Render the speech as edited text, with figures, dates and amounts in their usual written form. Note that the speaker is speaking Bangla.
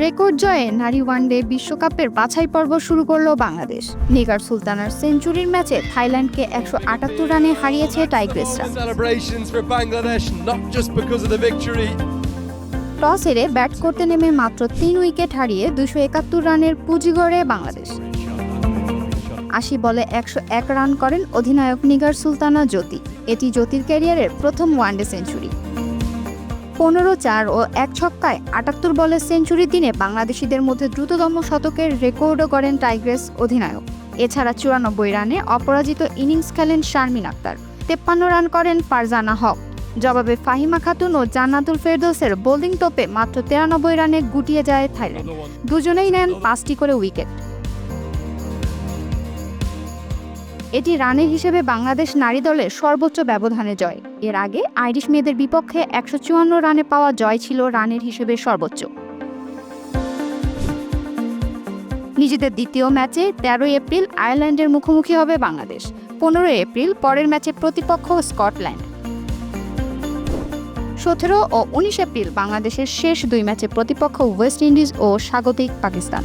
রেকর্ড জয়ে নারী ওয়ানডে বিশ্বকাপের বাছাই পর্ব শুরু করলো বাংলাদেশ। নিগার সুলতানার সেঞ্চুরির ম্যাচে থাইল্যান্ডকে 178 রানে হারিয়েছে টাইগ্রেসরা। টস হেরে ব্যাট করতে নেমে মাত্র 3 উইকেট হারিয়ে 271 রানের পুঁজি গড়ে বাংলাদেশ। 80 বলে 101 রান করেন অধিনায়ক নিগার সুলতানা জ্যোতি। এটি জ্যোতির ক্যারিয়ারের প্রথম ওয়ানডে সেঞ্চুরি। 15-4 ও 1 ছক্কায় 78 বলের সেঞ্চুরির দিনে বাংলাদেশিদের মধ্যে দ্রুততম শতকের রেকর্ডও করেন টাইগ্রেস অধিনায়ক। এছাড়া 94 রানে অপরাজিত ইনিংস খেলেন শারমিন আক্তার। 53 রান করেন ফারজানা হক। জবাবে ফাহিমা খাতুন ও জান্নাতুল ফেরদৌসের বোলিং তোপে মাত্র 93 রানে গুটিয়ে যায় থাইল্যান্ড। দুজনেই নেন 5টি করে উইকেট। এটি রানের হিসেবে বাংলাদেশ নারী দলের সর্বোচ্চ ব্যবধানে জয়। এর আগে আইরিশ মেয়েদের বিপক্ষে 154 রানে পাওয়া জয় ছিল রানের হিসেবে সর্বোচ্চ। নিজেদের দ্বিতীয় ম্যাচে 13 এপ্রিল আয়ারল্যান্ডের মুখোমুখি হবে বাংলাদেশ। 15 এপ্রিল পরের ম্যাচে প্রতিপক্ষ স্কটল্যান্ড। 17 ও 19 এপ্রিল বাংলাদেশের শেষ 2 ম্যাচে প্রতিপক্ষ ওয়েস্ট ইন্ডিজ ও স্বাগতিক পাকিস্তান।